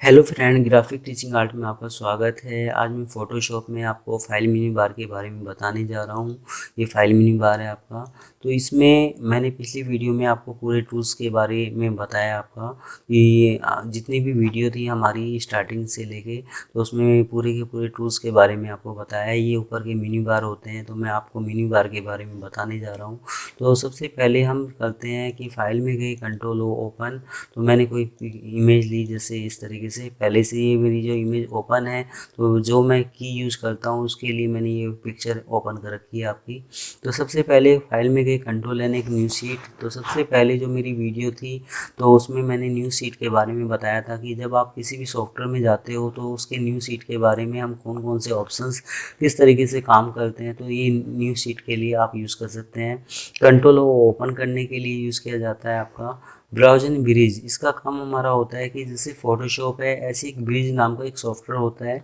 Hello friend, graphic teaching art में आपका स्वागत है। आज मैं फ़ोटोशॉप में आपको फाइल मिनी बार के बारे में बताने जा रहा हूँ। ये फाइल मिनी बार है आपका। तो इसमें मैंने पिछली वीडियो में आपको पूरे टूल्स के बारे में बताया आपका कि जितनी भी वीडियो थी हमारी स्टार्टिंग से लेके, तो उसमें पूरे के पूरे टूल्स के बारे में आपको बताया। ये ऊपर के मिनी बार होते हैं, तो मैं आपको मिनी बार के बारे में बताने जा रहा हूँ। तो सबसे पहले हम करते हैं कि फाइल में गए, कंट्रोल ओ ओपन। तो मैंने कोई इमेज ली, जैसे इस तरीके से। पहले से ये मेरी जो इमेज ओपन है, तो जो मैं की यूज़ करता हूँ उसके लिए मैंने ये पिक्चर ओपन कर रखी है आपकी। तो सबसे पहले फाइल में गए, कंट्रोल एन, एक न्यू शीट। तो सबसे पहले जो मेरी वीडियो थी, तो उसमें मैंने न्यू शीट के बारे में बताया था कि जब आप किसी भी सॉफ्टवेयर में जाते हो तो उसके न्यू शीट के बारे में हम कौन कौन से ऑप्शंस किस तरीके से काम करते हैं, तो ये न्यू शीट के लिए आप यूज़ कर सकते हैं। कंट्रोल ओपन करने के लिए यूज़ किया जाता है आपका ब्राउज़ एंड ब्रिज। इसका काम हमारा होता है कि जैसे फ़ोटोशॉप है, ऐसे एक ब्रिज नाम का एक सॉफ्टवेयर होता है।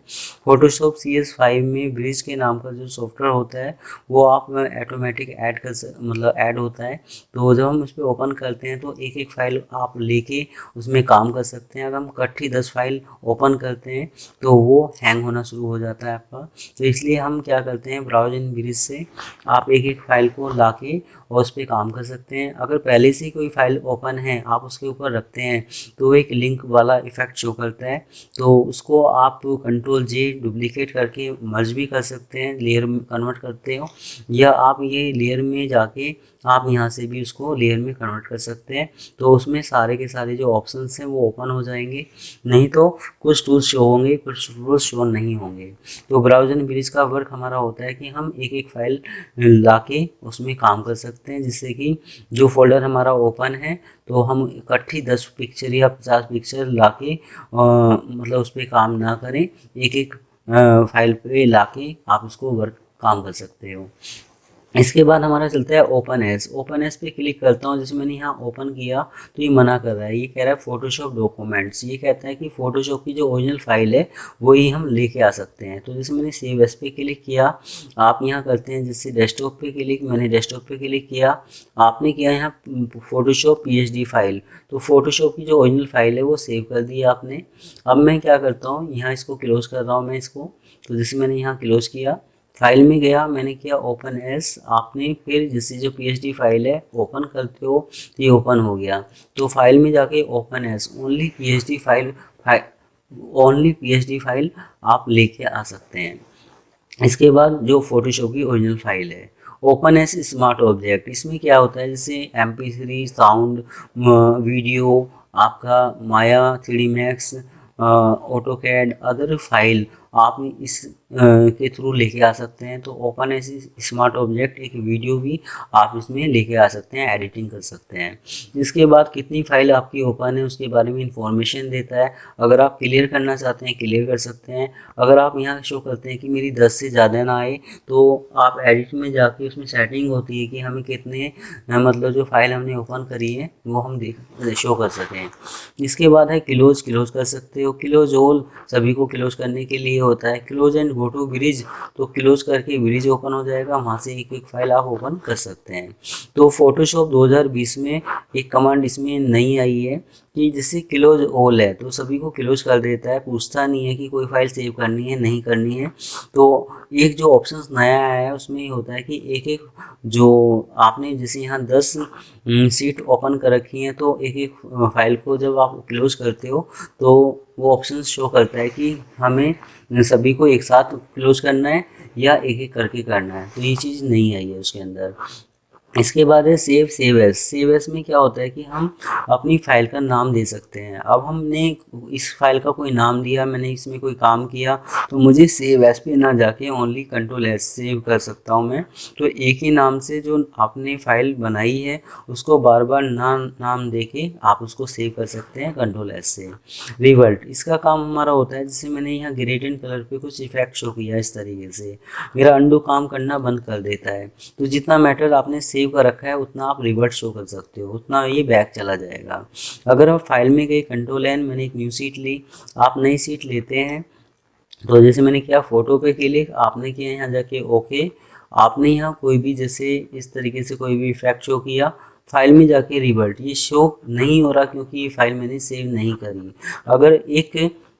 फ़ोटोशॉप CS5 में ब्रिज के नाम का जो सॉफ्टवेयर होता है, वो आप ऑटोमेटिक मतलब ऐड होता है। तो जब हम उस पर ओपन करते हैं तो एक एक फाइल आप लेके उसमें काम कर सकते हैं। अगर हम इकट्ठी 10 फाइल ओपन करते हैं तो वो हैंग होना शुरू हो जाता है आपका। तो इसलिए हम क्या करते हैं, ब्राउज़ एंड ब्रिज से आप एक एक फाइल को लाके और उस पर काम कर सकते हैं। अगर पहले से कोई फाइल ओपन है, आप उसके ऊपर रखते हैं, तो एक लिंक वाला इफेक्ट शो करता है। तो उसको आप Ctrl+J डुप्लीकेट करके मर्ज भी कर सकते हैं, लेयर में कन्वर्ट करते हो, या आप ये लेयर में जाके आप यहाँ से भी उसको लेयर में कन्वर्ट कर सकते हैं। तो उसमें सारे के सारे जो ऑप्शंस हैं वो ओपन हो जाएंगे। नहीं तो कुछ टूल्स शो होंगे, कुछ टूल्स शो नहीं होंगे। तो ब्राउज़ एंड ब्रिज का वर्क हमारा होता है कि हम एक एक फाइल लाके उसमें काम कर सकते हैं, जिससे कि जो फोल्डर हमारा ओपन है, तो हम इकट्ठी 10 पिक्चर या 50 पिक्चर लाके मतलब उस पर काम ना करें। एक एक फाइल पे लाके आप उसको वर्क काम कर सकते हो। इसके बाद हमारा चलता है ओपन एस। ओपन एस पे क्लिक करता हूँ। जैसे मैंने यहाँ ओपन किया तो ये मना कर रहा है, ये कह रहा है फोटोशॉप डॉक्यूमेंट्स। ये कहता है कि फोटोशॉप की जो ओरिजिनल फाइल है वही हम लेके आ सकते हैं। तो जैसे मैंने सेव एस पे क्लिक किया, आप यहाँ करते हैं जैसे डेस्कटॉप पे क्लिक, मैंने डेस्कटॉप पे क्लिक किया, आपने किया यहाँ फोटोशॉप PSD फाइल। तो फोटोशॉप की जो ओरिजिनल फाइल है वो सेव कर दी आपने। अब मैं क्या करता हूँ, यहाँ इसको क्लोज कर रहा हूँ मैं इसको। तो जैसे मैंने यहाँ क्लोज किया, फाइल में गया, मैंने किया ओपन एस। आपने फिर जैसे जो PSD फाइल है ओपन करते हो तो ये ओपन हो गया। तो फाइल में जाके open S only PSD file आप लेके आ सकते हैं। इसके बाद जो फोटोशॉप की ओरिजिनल फाइल है, ओपन एस स्मार्ट ऑब्जेक्ट। इसमें क्या होता है, जैसे MP3 साउंड, वीडियो, आपका माया 3D max, AutoCAD, other file आप इस के थ्रू लेके आ सकते हैं। तो ओपन एस स्मार्ट ऑब्जेक्ट एक वीडियो भी आप इसमें लेके आ सकते हैं, एडिटिंग कर सकते हैं। इसके बाद कितनी फाइल आपकी ओपन है उसके बारे में इंफॉर्मेशन देता है। अगर आप क्लियर करना चाहते हैं क्लियर कर सकते हैं। अगर आप यहाँ शो करते हैं कि मेरी 10 से ज़्यादा ना आए, तो आप एडिट में जाके उसमें सेटिंग होती है कि हमें कितने मतलब जो फाइल हमने ओपन करी है वो हम शो कर सकें। इसके बाद है क्लोज कर सकते हो। क्लोज ऑल सभी को क्लोज करने के लिए होता है। Close and go to bridge, तो क्लोज करके ब्रिज ओपन हो जाएगा, वहाँ से एक एक फाइल आप ओपन कर सकते हैं। तो फोटोशॉप 2020 में एक कमांड इसमें नई आई है कि जैसे क्लोज ऑल है तो सभी को क्लोज कर देता है, पूछता नहीं है कि कोई फाइल सेव करनी है नहीं करनी है। तो एक जो ऑप्शन नया आया है उसमें ये होता है कि एक एक जो आपने जैसे यहाँ 10 सीट ओपन कर रखी हैं, तो एक एक फाइल को जब आप क्लोज करते हो तो वो ऑप्शन शो करता है कि हमें सभी को एक साथ क्लोज करना है या एक एक करके करना है। तो ये चीज़ नहीं आई है उसके अंदर। इसके बाद है सेव एस। सेव एस में क्या होता है कि हम अपनी फाइल का नाम दे सकते हैं। अब हमने इस फाइल का कोई नाम दिया, मैंने इसमें कोई काम किया, तो मुझे सेव एस पे ना जाके ओनली Ctrl+S सेव कर सकता हूं मैं। तो एक ही नाम से जो आपने फाइल बनाई है उसको बार बार नाम दे के आप उसको सेव कर सकते हैं Ctrl+S से। रिवर्ट, इसका काम हमारा होता है, जैसे मैंने यहाँ ग्रेडियंट कलर पे कुछ इफेक्ट शो किया इस तरीके से, मेरा अंडू काम करना बंद कर देता है। तो जितना मैटर आपने सेव कर रखा है उतना आप रिवर्ट शो कर सकते हो, उतना ये बैक चला जाएगा। अगर आप फाइल में गए Ctrl+N, मैंने एक न्यू सीट ली, आप नई सीट लेते हैं। तो जैसे मैंने किया फोटो पे क्लिक, आपने किया यहाँ जाके ओके। आपने यहाँ कोई भी जैसे इस तरीके से कोई भी इफेक्ट शो किया, फाइल में जाके रिवर्ट, ये शो नहीं हो रहा क्योंकि ये फाइल मैंने सेव नहीं करी। अगर एक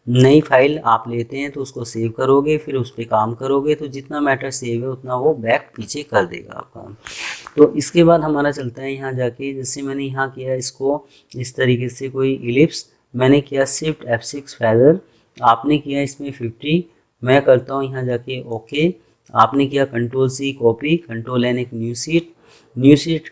नई फाइल आप लेते हैं तो उसको सेव करोगे, फिर उस पर काम करोगे तो जितना मैटर सेव है उतना वो बैक पीछे कर देगा आपका। तो इसके बाद हमारा चलता है यहाँ जाके, जैसे मैंने यहाँ किया इसको इस तरीके से कोई इलिप्स, मैंने किया शिफ्ट F6 फेदर, आपने किया इसमें 50, मैं करता हूँ यहाँ जाके ओके। आपने किया control C copy, control N एक न्यू शीट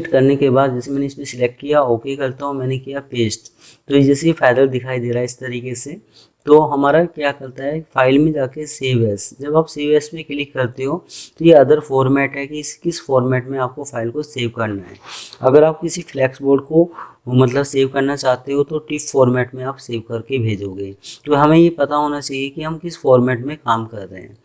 करने के बाद जैसे मैंने इसमें सिलेक्ट किया, ओके करता हूँ, मैंने किया पेस्ट। तो ये जैसे फेदर दिखाई दे रहा है इस तरीके से। तो हमारा क्या करता है, फाइल में जाके सेव एस, जब आप सेव एस पे क्लिक करते हो तो ये अदर फॉर्मेट है कि किस फॉर्मेट में आपको फाइल को सेव करना है। अगर आप किसी फ्लैक्स बोर्ड को मतलब सेव करना चाहते हो तो टिफ फॉर्मेट में आप सेव करके भेजोगे। तो हमें ये पता होना चाहिए कि हम किस फॉर्मेट में काम कर रहे हैं।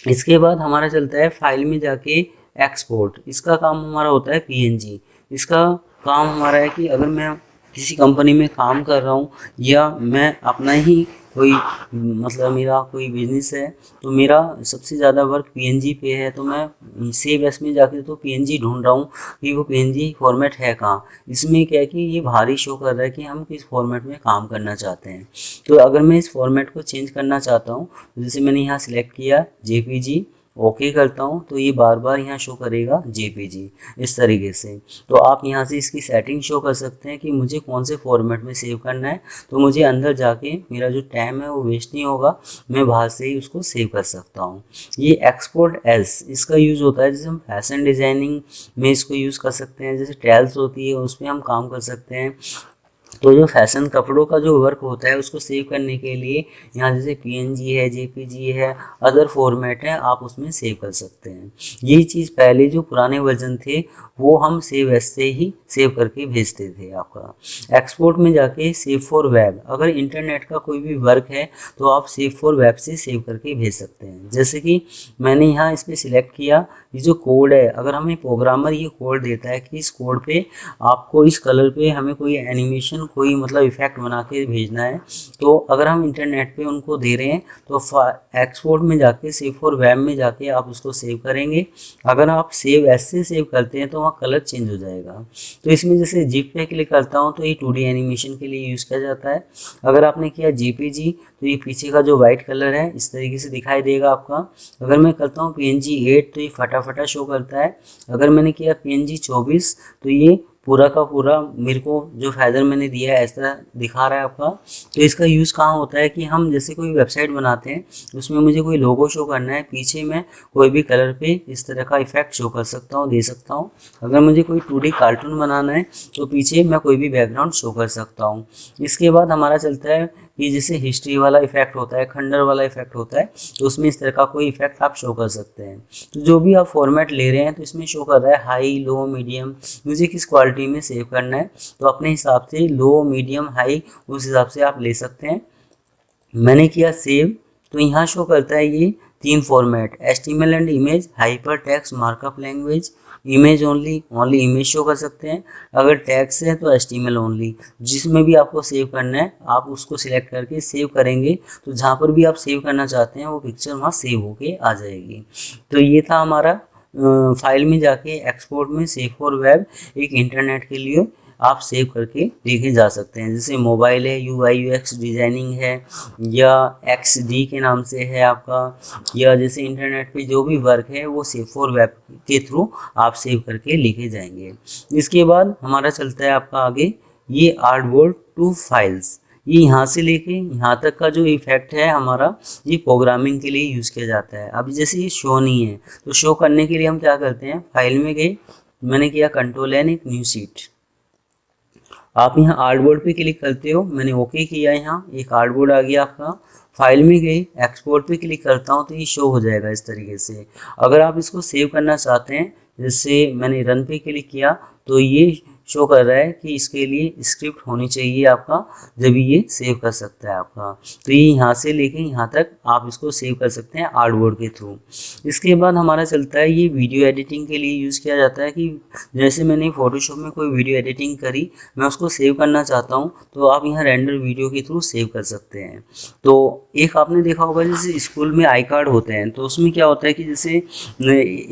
इसके बाद हमारा चलता है फाइल में जाके एक्सपोर्ट, इसका काम हमारा होता है PNG। इसका काम हमारा है कि अगर मैं किसी कंपनी में काम कर रहा हूँ या मैं अपना ही कोई मतलब मेरा कोई बिजनेस है तो मेरा सबसे ज़्यादा वर्क PNG पे है, तो मैं सेव एस में जाके तो PNG ढूंढ रहा हूँ कि वो PNG फॉर्मेट है कहाँ। इसमें क्या है कि ये भारी शो कर रहा है कि हम किस फॉर्मेट में काम करना चाहते हैं। तो अगर मैं इस फॉर्मेट को चेंज करना चाहता हूँ, जैसे मैंने यहाँ सिलेक्ट किया JPG, ओके करता हूँ तो ये बार बार यहाँ शो करेगा JPG इस तरीके से। तो आप यहाँ से इसकी सेटिंग शो कर सकते हैं कि मुझे कौन से फॉर्मेट में सेव करना है, तो मुझे अंदर जाके मेरा जो टाइम है वो वेस्ट नहीं होगा, मैं बाहर से ही उसको सेव कर सकता हूँ। ये एक्सपोर्ट एज इसका यूज़ होता है, जैसे हम फैशन डिज़ाइनिंग में इसको यूज़ कर सकते हैं, जैसे टेल्स होती है उसमें हम काम कर सकते हैं। तो जो फैशन कपड़ों का जो वर्क होता है उसको सेव करने के लिए यहाँ जैसे PNG है, JPG है, अदर फॉर्मेट है, आप उसमें सेव कर सकते हैं। यही चीज़ पहले जो पुराने वर्जन थे वो हम सेव एस से ही सेव करके भेजते थे। आपका एक्सपोर्ट में जाके सेव फॉर वेब, अगर इंटरनेट का कोई भी वर्क है तो आप सेव फॉर वेब से सेव करके भेज सकते हैं। जैसे कि मैंने यहाँ इस पर सिलेक्ट किया, ये जो कोड है, अगर हमें प्रोग्रामर ये कोड देता है कि इस कोड पे आपको इस कलर पे हमें कोई एनिमेशन कोई मतलब इफेक्ट बना के भेजना है, तो अगर हम इंटरनेट पे उनको दे रहे हैं तो एक्सपोर्ट में जाके सेव फॉर वेब में जाके आप उसको सेव करेंगे। अगर आप सेव एस से सेव करते हैं तो वहाँ कलर चेंज हो जाएगा। तो इसमें जैसे जिप पे क्लिक करता हूँ तो ये 2D एनिमेशन के लिए यूज़ किया जाता है। अगर आपने किया JPG तो ये पीछे का जो वाइट कलर है इस तरीके से दिखाई देगा आपका। अगर मैं करता हूँ PNG 8 तो ये फटाफटा शो करता है। अगर मैंने किया PNG 24 तो ये पूरा का पूरा मेरे को जो फेदर मैंने दिया है ऐसा दिखा रहा है आपका। तो इसका यूज़ कहाँ होता है कि हम जैसे कोई वेबसाइट बनाते हैं उसमें मुझे कोई लोगो शो करना है, पीछे मैं कोई भी कलर पे इस तरह का इफेक्ट शो कर सकता हूँ, दे सकता हूँ। अगर मुझे कोई 2D कार्टून बनाना है तो पीछे मैं कोई भी बैकग्राउंड शो कर सकता हूँ। इसके बाद हमारा चलता है कि जैसे हिस्ट्री वाला इफेक्ट होता है, खंडर वाला इफेक्ट होता है, तो उसमें इस तरह का कोई इफेक्ट आप शो कर सकते हैं। तो जो भी आप फॉर्मेट ले रहे हैं तो इसमें शो कर रहा है हाई, लो, मीडियम, मुझे किस क्वालिटी में सेव करना है, तो अपने हिसाब से लो, मीडियम, हाई उस हिसाब से आप ले सकते हैं। मैंने किया सेव तो यहाँ शो करता है ये 3 format, HTML and image, hyper text markup language, image only image show कर सकते हैं। अगर टेक्स्ट है तो HTML ओनली। जिसमें भी आपको सेव करना है आप उसको सिलेक्ट करके सेव करेंगे तो जहाँ पर भी आप सेव करना चाहते हैं वो पिक्चर वहाँ सेव होके आ जाएगी। तो ये था हमारा फाइल में जाके एक्सपोर्ट में सेव फॉर वेब, एक इंटरनेट के लिए आप सेव करके लेके जा सकते हैं। जैसे मोबाइल है, UI UX डिज़ाइनिंग है, या XD के नाम से है आपका, या जैसे इंटरनेट पे जो भी वर्क है वो सेव फॉर वेब के थ्रू आप सेव करके लेके जाएंगे। इसके बाद हमारा चलता है आपका आगे ये आर्टबोर्ड टू फाइल्स। ये यहाँ से लेके यहाँ तक का जो इफेक्ट है हमारा ये प्रोग्रामिंग के लिए यूज़ किया जाता है। अभी जैसे ये शो नहीं है तो शो करने के लिए हम क्या करते हैं, फाइल में गए, मैंने किया कंट्रोल N एक न्यू शीट, आप यहाँ आर्टबोर्ड पे क्लिक करते हो, मैंने ओके किया, यहाँ एक आर्टबोर्ड आ गया आपका। फाइल में गई, एक्सपोर्ट पे क्लिक करता हूँ तो ये शो हो जाएगा इस तरीके से। अगर आप इसको सेव करना चाहते हैं, जैसे मैंने रन पे क्लिक किया तो ये शो कर रहा है कि इसके लिए स्क्रिप्ट होनी चाहिए आपका, जब ये सेव कर सकता है आपका। तो ये यहाँ से लेके यहाँ तक आप इसको सेव कर सकते हैं आर्टबोर्ड के थ्रू। इसके बाद हमारा चलता है ये वीडियो एडिटिंग के लिए यूज़ किया जाता है कि जैसे मैंने फोटोशॉप में कोई वीडियो एडिटिंग करी, मैं उसको सेव करना चाहता हूँ तो आप यहाँ रेंडर वीडियो के थ्रू सेव कर सकते हैं। तो एक आपने देखा होगा जैसे स्कूल में आई कार्ड होते हैं तो उसमें क्या होता है कि जैसे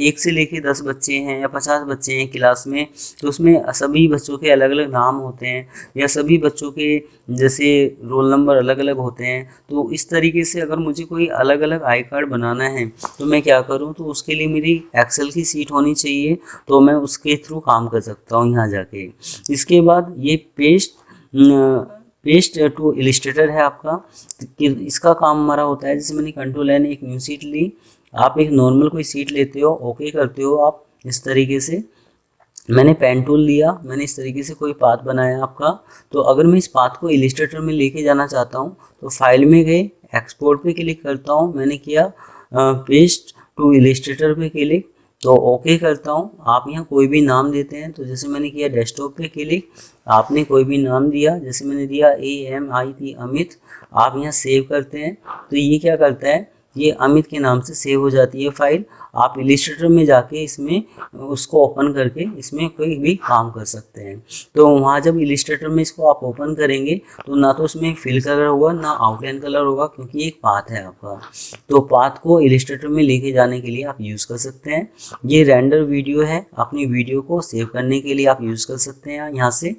1 से लेके 10 बच्चे हैं या 50 बच्चे हैं क्लास में, तो उसमें सभी सभी बच्चों के अलग अलग नाम होते हैं या सभी बच्चों के जैसे रोल नंबर अलग अलग होते हैं। तो इस तरीके से अगर मुझे कोई अलग अलग आई कार्ड बनाना है तो मैं क्या करूं, तो उसके लिए मेरी एक्सेल की सीट होनी चाहिए, तो मैं उसके थ्रू काम कर सकता हूं यहाँ जाके। इसके बाद ये पेस्ट टू इलिस्ट्रेटर है आपका, कि इसका काम हमारा होता है, जैसे मैंने कंट्रोल एन एक न्यू सीट ली, आप एक नॉर्मल कोई सीट लेते हो, ओके करते हो आप इस तरीके से। मैंने पेन टूल लिया, मैंने इस तरीके से कोई पाथ बनाया आपका। तो अगर मैं इस पाथ को इलिस्ट्रेटर में लेके जाना चाहता हूँ तो फाइल में गए, एक्सपोर्ट पे क्लिक करता हूँ, मैंने किया पेस्ट टू इलिस्ट्रेटर पे क्लिक, तो ओके करता हूँ। आप यहाँ कोई भी नाम देते हैं, तो जैसे मैंने किया डेस्कटॉप पे क्लिक, आपने कोई भी नाम दिया, जैसे मैंने दिया AMIT अमित, आप यहाँ सेव करते हैं। तो ये क्या करता है, ये अमित के नाम से सेव हो जाती है फाइल। आप इलिस्ट्रेटर में जाके इसमें उसको ओपन करके इसमें कोई भी काम कर सकते हैं। तो वहाँ जब इलिस्ट्रेटर में इसको आप ओपन करेंगे तो ना तो उसमें फिल कलर होगा ना आउटलाइन कलर होगा, क्योंकि एक पाथ है आपका। तो पाथ को इलिस्ट्रेटर में लेके जाने के लिए आप यूज़ कर सकते हैं। ये रेंडर वीडियो है, अपनी वीडियो को सेव करने के लिए आप यूज़ कर सकते हैं यहाँ से।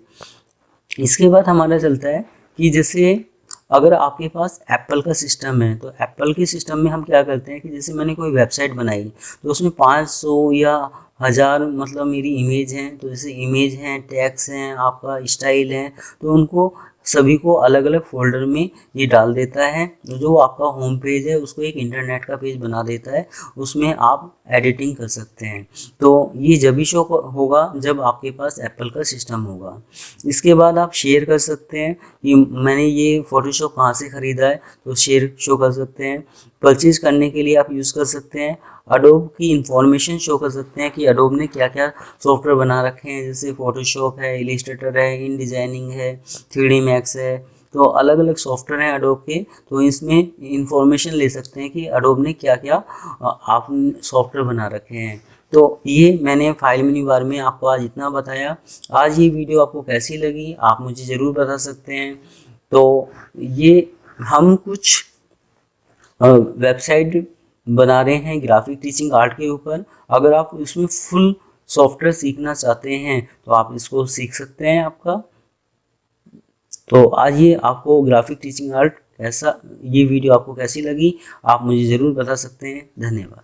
इसके बाद हमारा चलता है कि जैसे अगर आपके पास एप्पल का सिस्टम है, तो एप्पल के सिस्टम में हम क्या करते हैं कि जैसे मैंने कोई वेबसाइट बनाई तो उसमें 500 या 1000 मतलब मेरी इमेज हैं, तो जैसे इमेज हैं, टैग्स हैं, आपका स्टाइल है, तो उनको सभी को अलग अलग फोल्डर में ये डाल देता है। जो आपका होम पेज है उसको एक इंटरनेट का पेज बना देता है, उसमें आप एडिटिंग कर सकते हैं। तो ये जब भी शो होगा जब आपके पास एप्पल का सिस्टम होगा। इसके बाद आप शेयर कर सकते हैं कि मैंने ये फोटोशॉप कहाँ से ख़रीदा है, तो शेयर शो कर सकते हैं। परचेज करने के लिए आप यूज़ कर सकते हैं। अडोब की इंफॉर्मेशन शो कर सकते हैं कि अडोब ने क्या क्या सॉफ्टवेयर बना रखे हैं, जैसे फोटोशॉप है, इलिस्ट्रेटर है, इन डिजाइनिंग है, 3D मैक्स है। तो अलग अलग सॉफ्टवेयर हैं अडोब के, तो इसमें इंफॉर्मेशन ले सकते हैं कि अडोब ने क्या क्या आप सॉफ्टवेयर बना रखे हैं। तो ये मैंने फाइल मेन्यू बार में आपको आज इतना बताया। आज ये वीडियो आपको कैसी लगी आप मुझे ज़रूर बता सकते हैं। तो ये हम कुछ वेबसाइट बना रहे हैं ग्राफिक टीचिंग आर्ट के ऊपर। अगर आप इसमें फुल सॉफ्टवेयर सीखना चाहते हैं तो आप इसको सीख सकते हैं आपका। तो आज ये आपको ग्राफिक टीचिंग आर्ट कैसा, ये वीडियो आपको कैसी लगी आप मुझे ज़रूर बता सकते हैं। धन्यवाद।